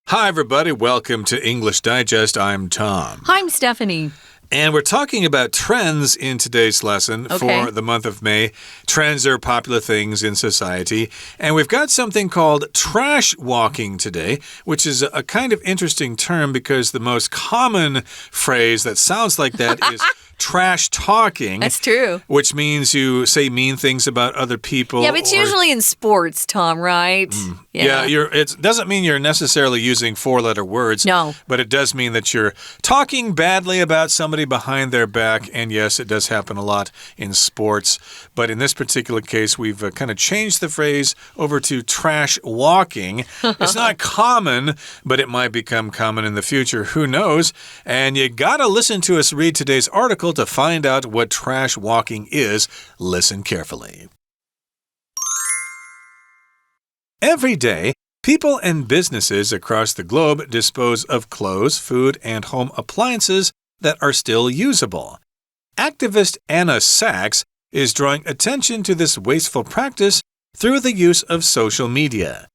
Hi, everybody. Welcome to English Digest. I'm Tom. Hi, I'm Stephanie. And we're talking about trends in today's lesson for the month of May. Trends are popular things in society. And we've got something called trash walking today, which is a kind of interesting term because the most common phrase that sounds like that is trash talking. That's true. Which means you say mean things about other people. Yeah, but it's usually in sports, Tom, right? Yeah, it doesn't mean you're necessarily using four-letter words. No. But it does mean that you're talking badly about somebody behind their back. And yes, it does happen a lot in sports. But in this particular case, we've kind of changed the phrase over to trash walking. It's not common, but it might become common in the future. Who knows? And you got to listen to us read today's article to find out what trash walking is. Listen carefully. Every day, people and businesses across the globe dispose of clothes, food, and home appliances that are still usable. Activist Anna Sachs is drawing attention to this wasteful practice through the use of social media.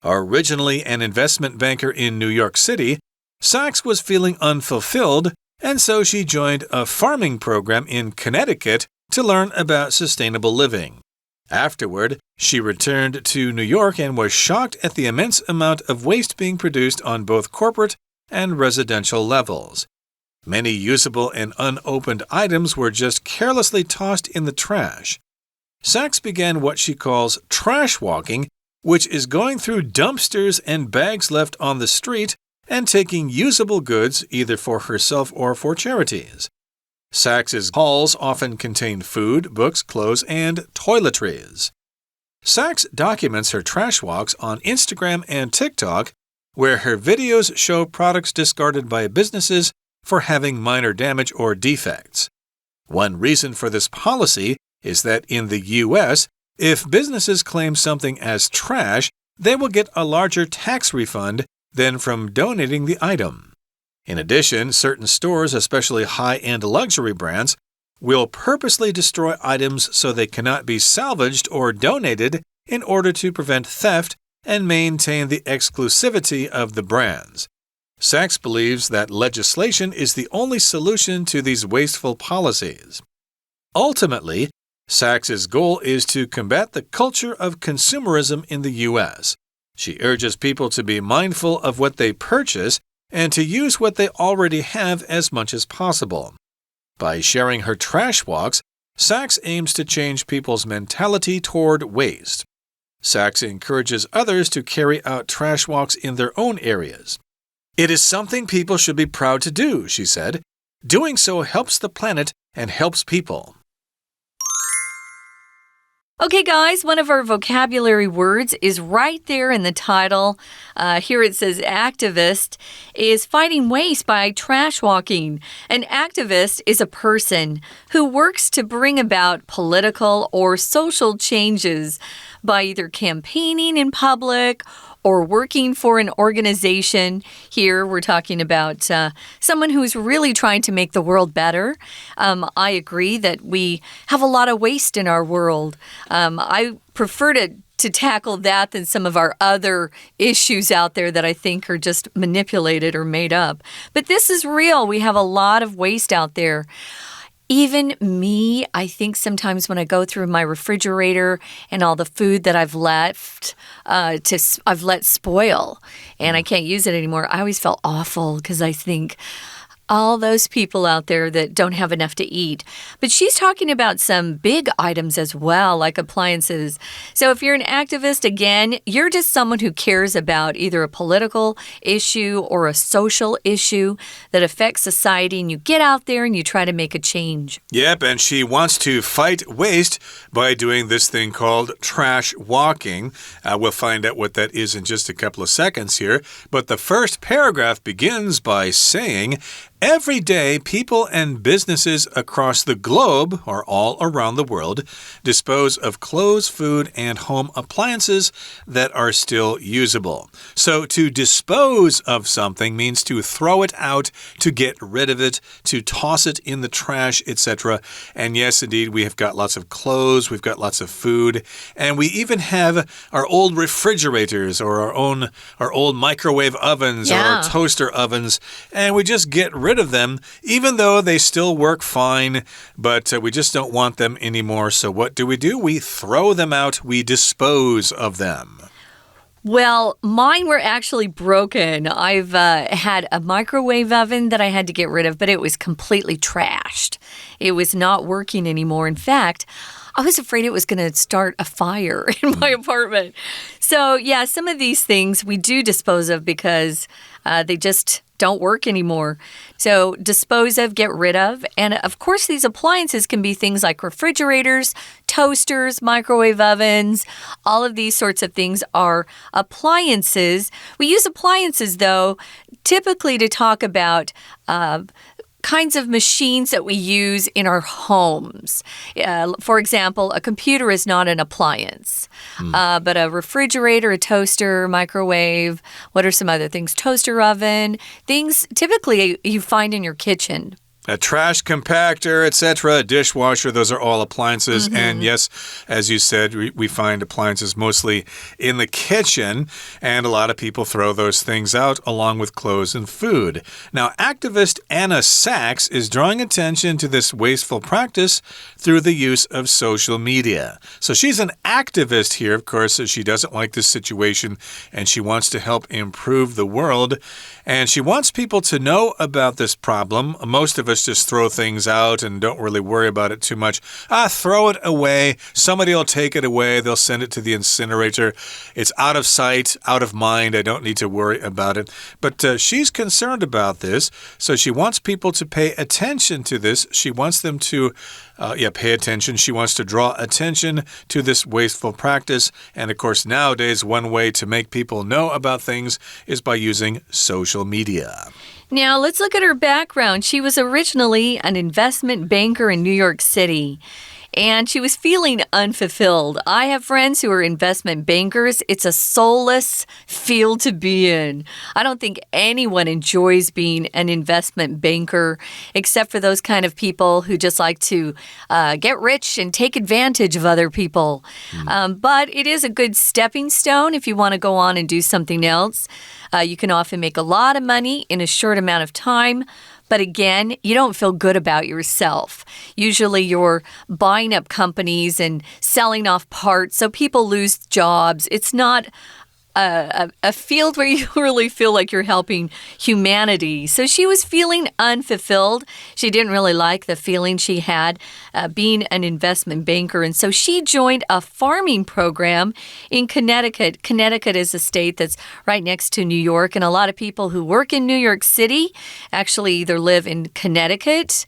Originally an investment banker in New York City, Sachs was feeling unfulfilled, and so she joined a farming program in Connecticut to learn about sustainable living. Afterward, she returned to New York and was shocked at the immense amount of waste being produced on both corporate and residential levels. Many usable and unopened items were just carelessly tossed in the trash. Sachs began what she calls trash walking, which is going through dumpsters and bags left on the street and taking usable goods either for herself or for charities. Sachs's hauls often contain food, books, clothes, and toiletries. Sachs documents her trash walks on Instagram and TikTok, where her videos show products discarded by businesses for having minor damage or defects. One reason for this policy is that in the U.S., if businesses claim something as trash, they will get a larger tax refund than from donating the item. In addition, certain stores, especially high-end luxury brands, will purposely destroy items so they cannot be salvaged or donated in order to prevent theft and maintain the exclusivity of the brands. Sachs believes that legislation is the only solution to these wasteful policies. Ultimately, Sachs's goal is to combat the culture of consumerism in the U.S. She urges people to be mindful of what they purchase and to use what they already have as much as possible. By sharing her trash walks, Sachs aims to change people's mentality toward waste. Sachs encourages others to carry out trash walks in their own areas. It is something people should be proud to do, she said. Doing so helps the planet and helps people. Okay, guys, one of our vocabulary words is right there in the title. Here it says activist is fighting waste by trash walking. An activist is a person who works to bring about political or social changes by either campaigning in public or working for an organization. Here we're talking about someone who's really trying to make the world better. I agree that we have a lot of waste in our world. I prefer to tackle that than some of our other issues out there that I think are just manipulated or made up. But this is real. We have a lot of waste out there. Even me, I think sometimes when I go through my refrigerator and all the food that I've left, I've let spoil and I can't use it anymore, I always felt awful because I think all those people out there that don't have enough to eat. But she's talking about some big items as well, like appliances. So if you're an activist, again, you're just someone who cares about either a political issue or a social issue that affects society, and you get out there and you try to make a change. Yep, and she wants to fight waste by doing this thing called trash walking. We'll find out what that is in just a couple of seconds here. But the first paragraph begins by saying, Every day, people and businesses across the globe, or all around the world, dispose of clothes, food, and home appliances that are still usable. So, to dispose of something means to throw it out, to get rid of it, to toss it in the trash, etc. And yes, indeed, we have got lots of clothes, we've got lots of food, and we even have our old refrigerators or our old microwave ovens or our toaster ovens, and we just get rid of them, even though they still work fine, but we just don't want them anymore. So what do? We throw them out, we dispose of them. Well, mine were actually broken. I've had a microwave oven that I had to get rid of, but it was completely trashed. It was not working anymore. In fact, I was afraid it was going to start a fire in my apartment. So, yeah, some of these things we do dispose of because they just don't work anymore. So dispose of, get rid of. And of course, these appliances can be things like refrigerators, toasters, microwave ovens. All of these sorts of things are appliances. We use appliances, though, typically to talk about kinds of machines that we use in our homes. For example, a computer is not an appliance, but a refrigerator, a toaster, microwave, what are some other things? Toaster oven, things typically you find in your kitchen. A trash compactor, etc., a dishwasher, those are all appliances. And yes, as you said, we find appliances mostly in the kitchen, and a lot of people throw those things out along with clothes and food. Now, activist Anna Sachs is drawing attention to this wasteful practice through the use of social media. So she's an activist here, of course, she doesn't like this situation, and she wants to help improve the world. And she wants people to know about this problem. Most of us just throw things out and don't really worry about it too much. Throw it away. Somebody will take it away. They'll send it to the incinerator. It's out of sight, out of mind. I don't need to worry about it. But she's concerned about this, so she wants people to pay attention to this. She wants them to pay attention. She wants to draw attention to this wasteful practice. And of course, nowadays, one way to make people know about things is by using social media. Now, let's look at her background. She was originally an investment banker in New York City, and she was feeling unfulfilled. I have friends who are investment bankers. It's a soulless field to be in. I don't think anyone enjoys being an investment banker, except for those kind of people who just like to get rich and take advantage of other people. But it is a good stepping stone if you want to go on and do something else. You can often make a lot of money in a short amount of time. But again, you don't feel good about yourself. Usually you're buying up companies and selling off parts, so people lose jobs. It's not a field where you really feel like you're helping humanity. So she was feeling unfulfilled. She didn't really like the feeling she had being an investment banker. And so she joined a farming program in Connecticut. Connecticut is a state that's right next to New York. And a lot of people who work in New York City actually either live in Connecticut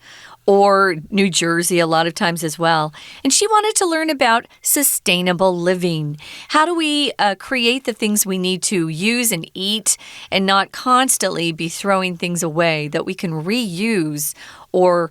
or New Jersey a lot of times as well. And she wanted to learn about sustainable living. How do we create the things we need to use and eat and not constantly be throwing things away that we can reuse or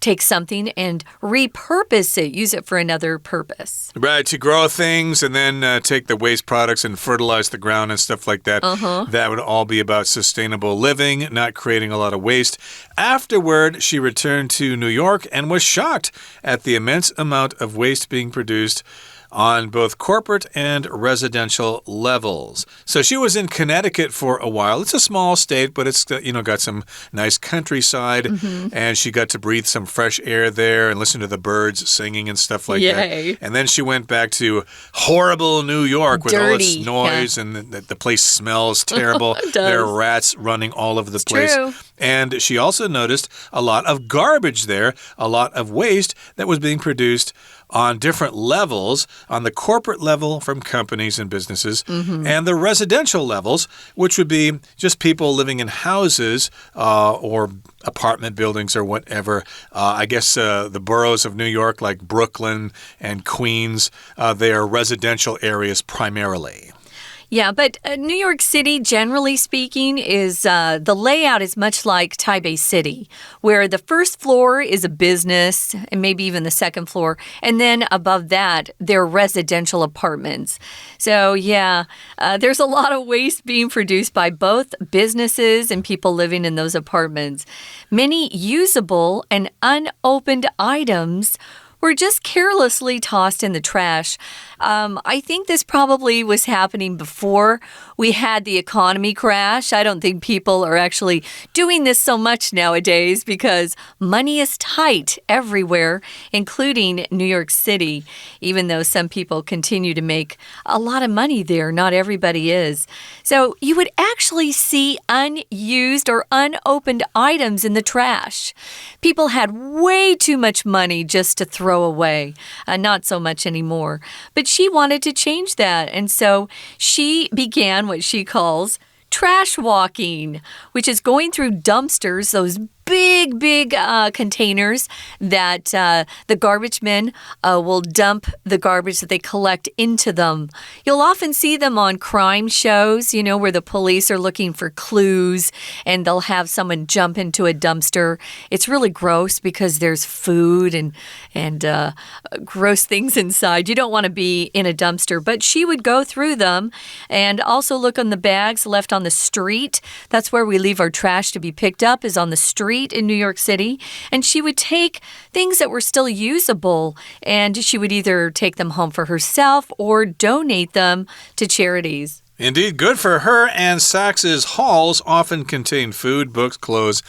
take something and repurpose it, use it for another purpose. Right, to grow things and then take the waste products and fertilize the ground and stuff like that. That would all be about sustainable living, not creating a lot of waste. Afterward, she returned to New York and was shocked at the immense amount of waste being produced on both corporate and residential levels. So she was in Connecticut for a while. It's a small state, but it's got some nice countryside, and she got to breathe some fresh air there and listen to the birds singing and stuff like that. And then she went back to horrible New York with all its noise, and the place smells terrible. There are rats running all over the place. True. And she also noticed a lot of garbage there, a lot of waste that was being produced on different levels, on the corporate level from companies and businesses, and the residential levels, which would be just people living in houses or apartment buildings or whatever. I guess the boroughs of New York, like Brooklyn and Queens, they are residential areas primarily. Yeah, but New York City, generally speaking, is the layout is much like Taipei City, where the first floor is a business and maybe even the second floor. And then above that, there are residential apartments. So, yeah, there's a lot of waste being produced by both businesses and people living in those apartments. Many usable and unopened items were just carelessly tossed in the trash. I think this probably was happening before we had the economy crash. I don't think people are actually doing this so much nowadays because money is tight everywhere, including New York City, even though some people continue to make a lot of money there. Not everybody is. So you would actually see unused or unopened items in the trash. People had way too much money just to throw away. Not so much anymore. But she wanted to change that. And so she began what she calls trash walking, which is going through dumpsters, those big containers that the garbage men will dump the garbage that they collect into them. You'll often see them on crime shows, you know, where the police are looking for clues and they'll have someone jump into a dumpster. It's really gross because there's food and gross things inside. You don't want to be in a dumpster, but she would go through them and also look on the bags left on the street. That's where we leave our trash to be picked up, is on the street in New York City, and she would take things that were still usable and she would either take them home for herself or donate them to charities. Indeed, good for her. And Saks' hauls often contain food, books, clothes,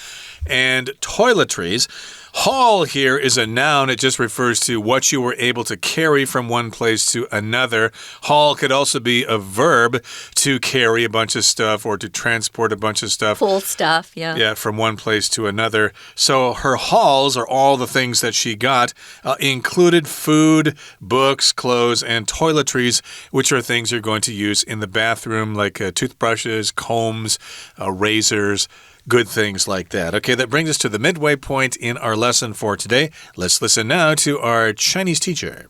and toiletries. Haul here is a noun. It just refers to what you were able to carry from one place to another. Haul could also be a verb, to carry a bunch of stuff or to transport a bunch of stuff. Full stuff, yeah. Yeah, from one place to another. So her hauls are all the things that she got, included food, books, clothes, and toiletries, which are things you're going to use in the bathroom, like toothbrushes, combs, razors, good things like that. Okay, that brings us to the midway point in our lesson for today. Let's listen now to our Chinese teacher.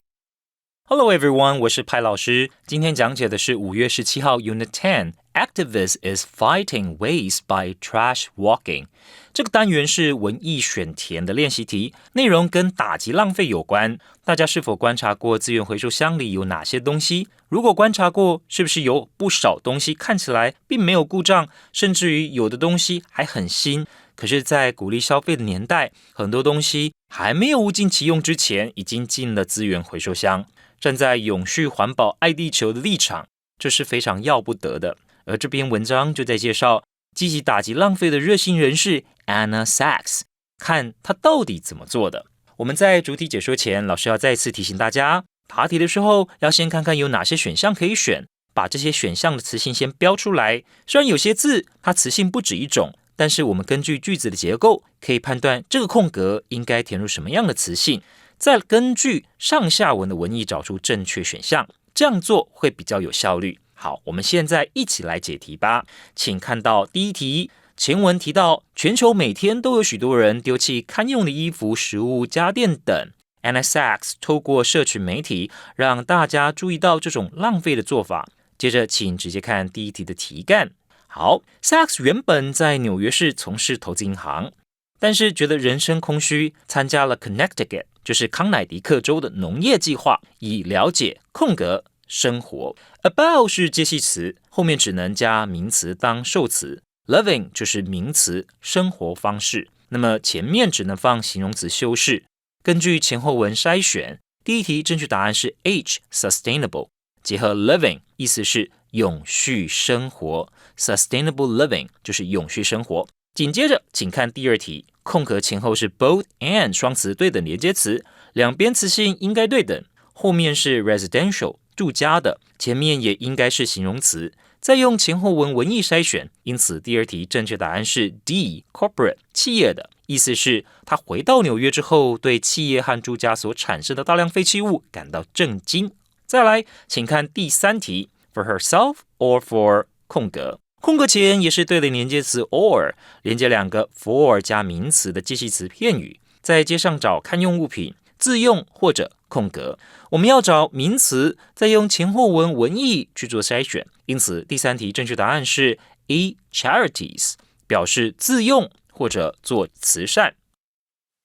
Hello everyone, 我是派老师。今天讲解的是5月17号 Unit 10 Activist is fighting waste by trash walking。 这个单元是文意选填的练习题，内容跟打击浪费有关。大家是否观察过资源回收箱里有哪些东西？如果观察过，是不是有不少东西看起来并没有故障，甚至于有的东西还很新？可是在鼓励消费的年代，很多东西还没有物尽其用之前，已经进了资源回收箱。站在永续环保爱地球的立场，这是非常要不得的。而这篇文章就在介绍积极打击浪费的热心人士 Anna Saks， 看她到底怎么做的。我们在主题解说前，老师要再次提醒大家，答题的时候要先看看有哪些选项可以选，把这些选项的词性先标出来。虽然有些字它词性不止一种，但是我们根据句子的结构，可以判断这个空格应该填入什么样的词性，再根据上下文的文意找出正确选项，这样做会比较有效率。好，我们现在一起来解题吧。请看到第一题，前文提到全球每天都有许多人丢弃堪用的衣服、食物、家电等。Anna Saks 透过社群媒体让大家注意到这种浪费的做法。接着请直接看第一题的题干。好， Saks 原本在纽约市从事投资银行，但是觉得人生空虚，参加了 Connecticut， 就是康乃狄克州的农业计划，以了解空格生活。 About 是介系词，后面只能加名词当受词， Living 就是名词生活方式，那么前面只能放形容词修饰。根据前后文筛选，第一题正确答案是 H Sustainable， 结合 Living 意思是永续生活， Sustainable Living 就是永续生活。紧接着请看第二题，空格前后是 both and 双词对等连接词，两边词性应该对等，后面是 residential 住家的，前面也应该是形容词，再用前后文文意筛选，因此第二题正确答案是 D corporate 企业的，意思是他回到纽约之后，对企业和住家所产生的大量废弃物感到震惊。再来请看第三题， for herself or for 空格，空格前也是对的连接词 or， 连接两个 for 加名词的介系词片语，在街上找堪用物品，自用或者空格。我们要找名词，再用前后文文意去做筛选，因此，第三题正确答案是 E. Charities， 表示自用或者做慈善。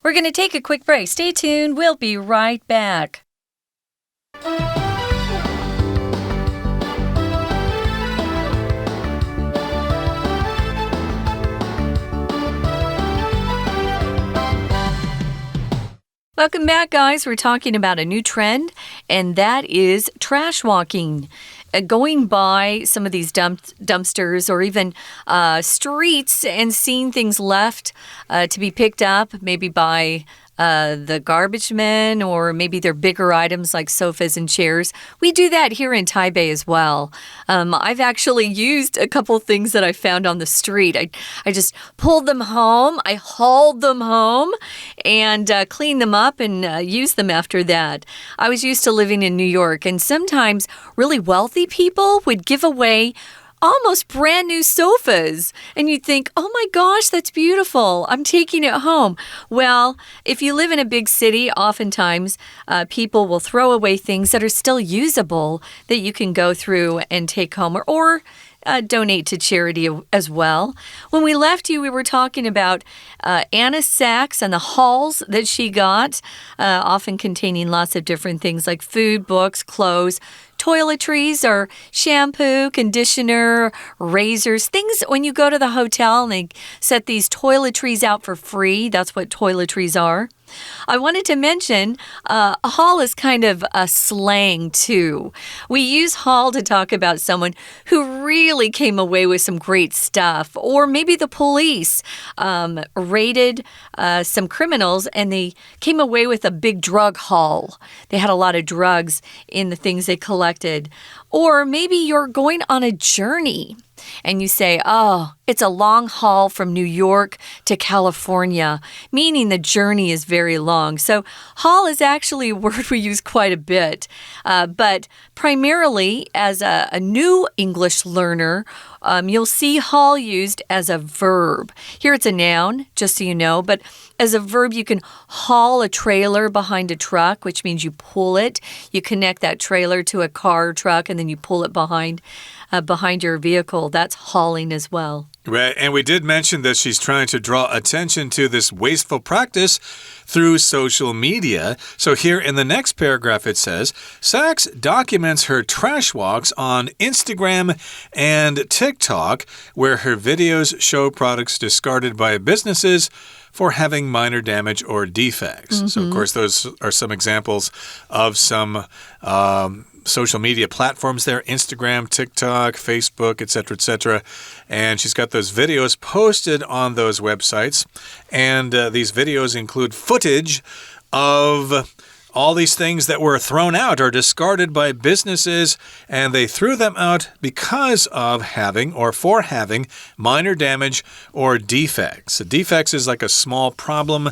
We're going to take a quick break. Stay tuned. We'll be right back. Welcome back, guys. We're talking about a new trend, and that is trash walking. Going by some of these dumpsters or even streets and seeing things left to be picked up, maybe by the garbage men, or maybe they're bigger items like sofas and chairs. We do that here in Taipei as well. I've actually used a couple things that I found on the street. I just pulled them home, I hauled them home, and cleaned them up and used them after that. I was used to living in New York, and sometimes really wealthy people would give away almost brand new sofas. And you'd think, oh my gosh, that's beautiful. I'm taking it home. Well, if you live in a big city, oftentimes people will throw away things that are still usable that you can go through and take home or donate to charity as well. When we left you, we were talking about Anna Sachs and the hauls that she got, often containing lots of different things like food, books, clothes, toiletries or shampoo, conditioner, razors, things when you go to the hotel and they set these toiletries out for free. That's what toiletries are. I wanted to mention a haul is kind of a slang too. We use haul to talk about someone who really came away with some great stuff, or maybe the police raided some criminals and they came away with a big drug haul. They had a lot of drugs in the things they collected. Or maybe you're going on a journey and you say, oh, it's a long haul from New York to California, meaning the journey is very long. So haul is actually a word we use quite a bit. But primarily as a new English learner, you'll see haul used as a verb. Here it's a noun, just so you know, but as a verb, you can haul a trailer behind a truck, which means you pull it. You connect that trailer to a car or truck, and then you pull it behind your vehicle. That's hauling as well. Right, and we did mention that she's trying to draw attention to this wasteful practice through social media. So here in the next paragraph it says, Sachs documents her trash walks on Instagram and TikTok, where her videos show products discarded by businesses for having minor damage or defects. So, of course, those are some examples of some social media platforms there, Instagram, TikTok, Facebook, etc., etc. And she's got those videos posted on those websites. And these videos include footage of all these things that were thrown out or discarded by businesses, and they threw them out because of having or for having minor damage or defects. So defects is like a small problem.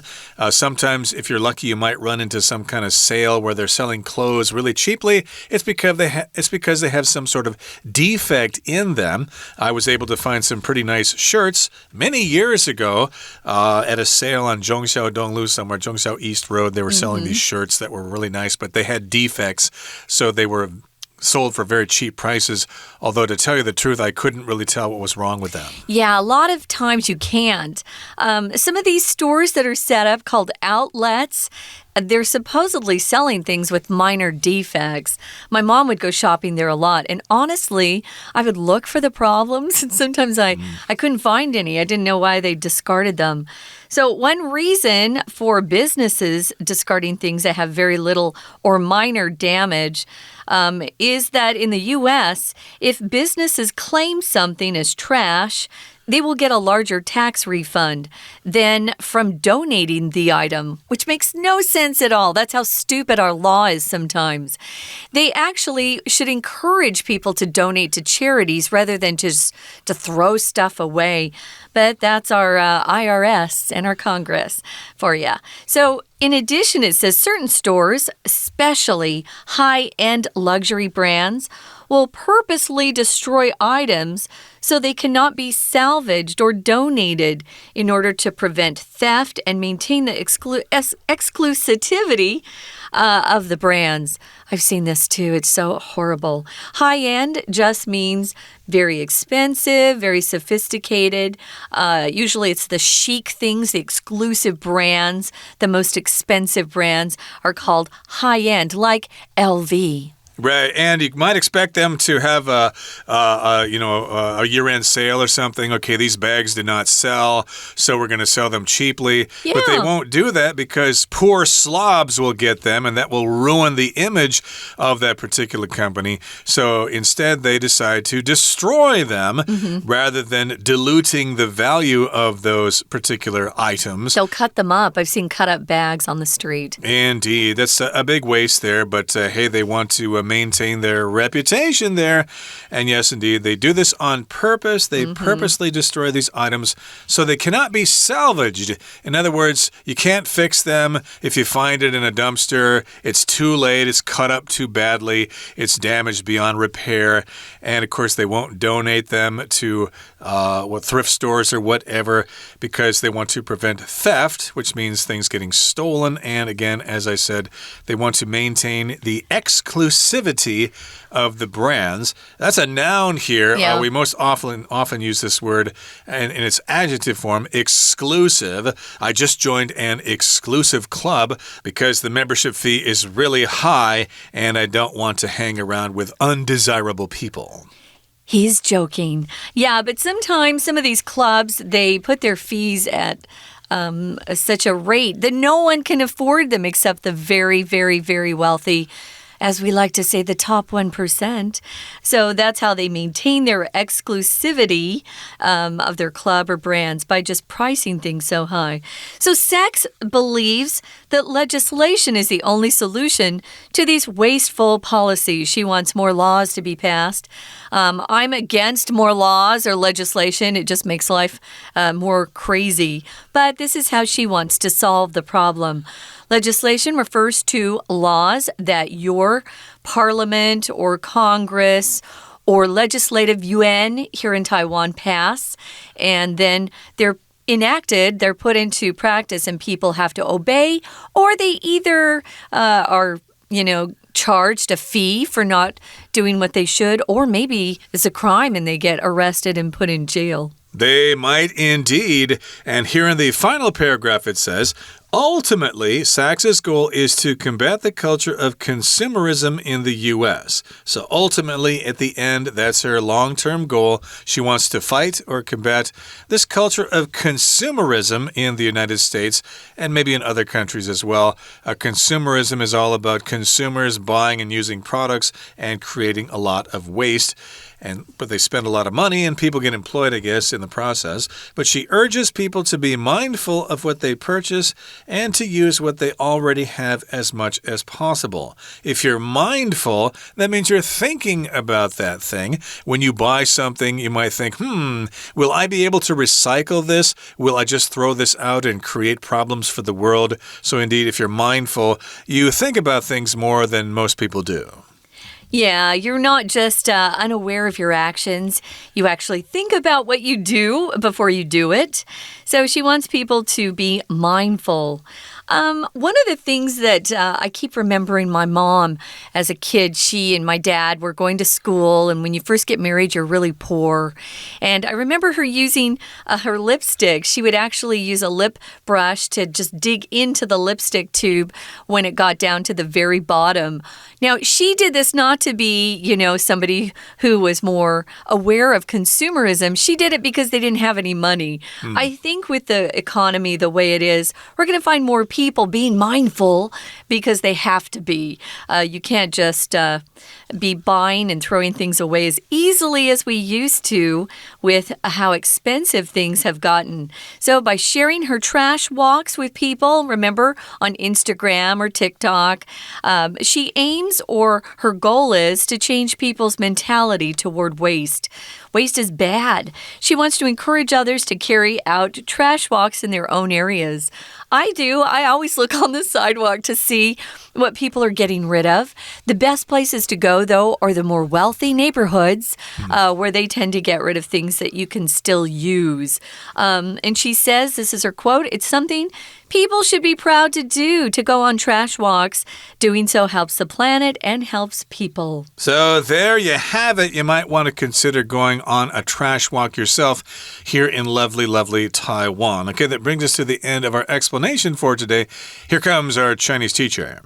Sometimes, if you're lucky, you might run into some kind of sale where they're selling clothes really cheaply. It's because they have some sort of defect in them. I was able to find some pretty nice shirts many years ago at a sale on Zhongxiao Donglu somewhere, Zhongxiao East Road. They were selling these shirts that were really nice, but they had defects, so they were sold for very cheap prices. Although, to tell you the truth, I couldn't really tell what was wrong with them. Yeah, a lot of times you can't. Some of these stores that are set up called outlets, they're supposedly selling things with minor defects. My mom would go shopping there a lot, and honestly, I would look for the problems, and sometimes I couldn't find any. I didn't know why they discarded them. So one reason for businesses discarding things that have very little or minor damage is that in the U.S., if businesses claim something as trash, they will get a larger tax refund than from donating the item, which makes no sense at all. That's how stupid our law is sometimes. They actually should encourage people to donate to charities rather than just to throw stuff away. But that's our IRS and our Congress for you. So in addition, it says certain stores, especially high-end luxury brands, will purposely destroy items so they cannot be salvaged or donated in order to prevent theft and maintain the exclusivity of the brands. I've seen this too. It's so horrible. High-end just means very expensive, very sophisticated. Usually it's the chic things, the exclusive brands, the most expensive brands are called high-end, like LV. Right, and you might expect them to have a year-end sale or something. Okay, these bags did not sell, so we're going to sell them cheaply. Yeah. But they won't do that because poor slobs will get them, and that will ruin the image of that particular company. So instead, they decide to destroy them rather than diluting the value of those particular items. They'll cut them up. I've seen cut-up bags on the street. Indeed, that's a big waste there, but hey, they want to maintain their reputation there. And yes, indeed, they do this on purpose. They purposely destroy these items so they cannot be salvaged. In other words, you can't fix them. If you find it in a dumpster, it's too late. It's cut up too badly. It's damaged beyond repair. And of course, they won't donate them to thrift stores or whatever because they want to prevent theft, which means things getting stolen. And again, as I said, they want to maintain the exclusivity of the brands. That's a noun here. Yeah. We most often use this word in its adjective form, exclusive. I just joined an exclusive club because the membership fee is really high and I don't want to hang around with undesirable people. He's joking. Yeah, but sometimes some of these clubs, they put their fees at such a rate that no one can afford them except the very, very, very wealthy. As we like to say, the top 1%. So that's how they maintain their exclusivity of their club or brands, by just pricing things so high. So Sachs believes that legislation is the only solution to these wasteful policies. She wants more laws to be passed. I'm against more laws or legislation. It just makes life more crazy. But this is how she wants to solve the problem. Legislation refers to laws that your parliament or Congress or legislative yuan here in Taiwan pass, and then they're enacted, they're put into practice, and people have to obey, or they either are, charged a fee for not doing what they should, or maybe it's a crime and they get arrested and put in jail. They might indeed. And here in the final paragraph it says, ultimately, Sachs's goal is to combat the culture of consumerism in the U.S. So ultimately, at the end, that's her long-term goal. She wants to fight or combat this culture of consumerism in the United States and maybe in other countries as well. Consumerism is all about consumers buying and using products and creating a lot of waste. But they spend a lot of money and people get employed, I guess, in the process. But she urges people to be mindful of what they purchase and to use what they already have as much as possible. If you're mindful, that means you're thinking about that thing. When you buy something, you might think, will I be able to recycle this? Will I just throw this out and create problems for the world? So indeed, if you're mindful, you think about things more than most people do. Yeah, you're not just unaware of your actions. You actually think about what you do before you do it. So she wants people to be mindful. One of the things that I keep remembering my mom as a kid, she and my dad were going to school, and when you first get married, you're really poor. And I remember her using her lipstick. She would actually use a lip brush to just dig into the lipstick tube when it got down to the very bottom. Now, she did this not to be, somebody who was more aware of consumerism. She did it because they didn't have any money. I think with the economy the way it is, we're going to find more people being mindful because they have to be. You can't just be buying and throwing things away as easily as we used to with how expensive things have gotten. So by sharing her trash walks with people, remember, on Instagram or TikTok, she aims, or her goal is, to change people's mentality toward waste. Waste is bad. She wants to encourage others to carry out trash walks in their own areas. I do. I always look on the sidewalk to see what people are getting rid of. The best places to go, though, are the more wealthy neighborhoods where they tend to get rid of things that you can still use. And she says, this is her quote, it's something people should be proud to do, to go on trash walks. Doing so helps the planet and helps people. So there you have it. You might want to consider going on a trash walk yourself here in lovely, lovely Taiwan. Okay, that brings us to the end of our explanation for today. Here comes our Chinese teacher.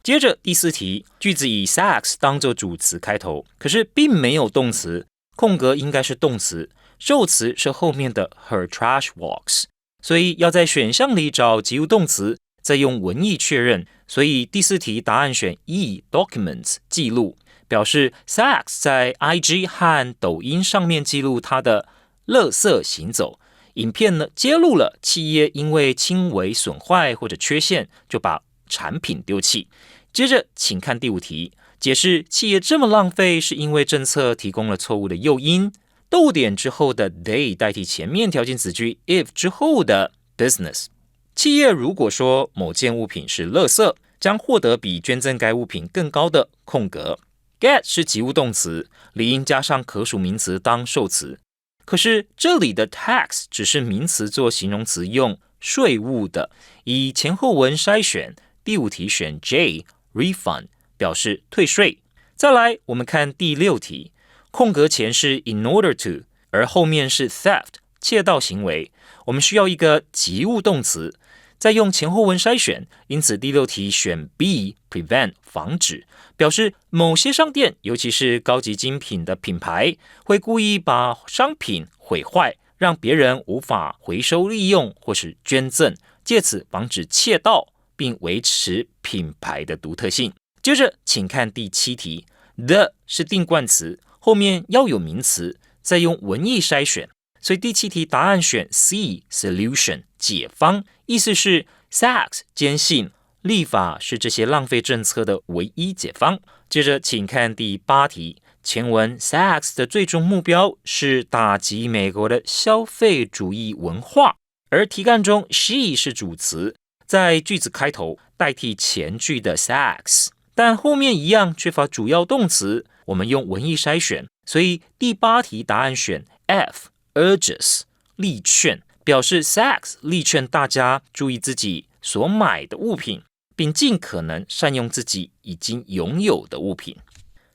接着第4题，句子以 sex 当作主词开头，可是并没有动词，空格应该是动词，受词是后面的 her trash walks， 所以要在选项里找及物动词，再用文意确认。所以第4题答案选 E documents 记录，表示 sex 在 IG 和抖音上面记录他的垃圾行走。影片呢揭露了企业因为轻微损坏或者缺陷就把产品丢弃。接着请看第5题，解释企业这么浪费是因为政策提供了错误的诱因。逗点之后的 they 代替前面条件子句 if 之后的 business。企业如果说某件物品是垃圾，将获得比捐赠该物品更高的空格。get 是及物动词，理应加上可数名词当受词。可是这里的 tax 只是名词做形容词用，税务的。以前后文筛选，第5题选 J refund 表示退税。再来我们看第6题，空格前是 in order to， 而后面是 theft 窃盗行为，我们需要一个及物动词，再用前后文筛选，因此第6题选 B prevent 防止，表示某些商店尤其是高级精品的品牌会故意把商品毁坏，让别人无法回收利用或是捐赠，借此防止窃盗并维持品牌的独特性。接着请看第7题， The 是定冠词，后面要有名词，再用文意筛选，所以第7题答案选 C solution 解方，意思是 sex 坚信立法是这些浪费政策的唯一解方。接着请看第8题，前文 sex 的最终目标是打击美国的消费主义文化，而题干中 she 是主词，在句子开头代替前句的 sex， 但后面一样缺乏主要动词，我们用文意筛选，所以第8题答案选 F urges 力劝，表示 sex 力劝大家注意自己所买的物品，并尽可能善用自己已经拥有的物品。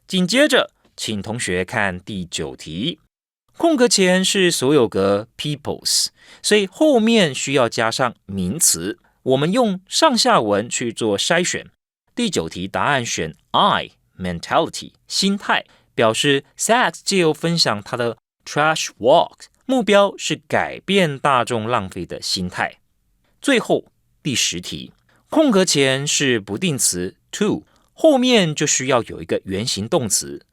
紧接着请同学看第9题，空格前是所有格 peoples， 所以后面需要加上名词，我们用上下文去做筛选。第9题答案选 I mentality 心态，表示 sex 藉由分享他的 trash walk， 目标是改变大众浪费的心态。最后第10题，空格前是不定词 to， 后面就需要有一个原形动词，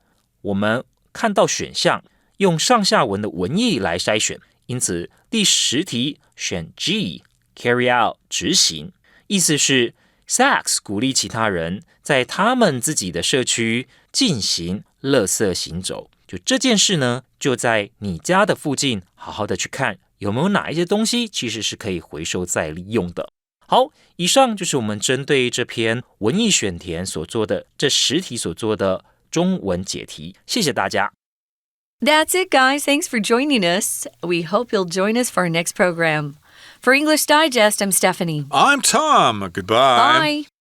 我们看到选项用上下文的文意来筛选，因此第10题选 G carry out 执行，意思是 sex 鼓励其他人在他们自己的社区进行垃圾行走，就这件事呢，就在你家的附近好好的去看有没有哪一些东西其实是可以回收再利用的。好，以上就是我们针对这篇文意选填所做的这10题所做的中文解题，谢谢大家。That's it, guys. Thanks for joining us. We hope you'll join us for our next program. For English Digest, I'm Stephanie. I'm Tom. Goodbye. Bye.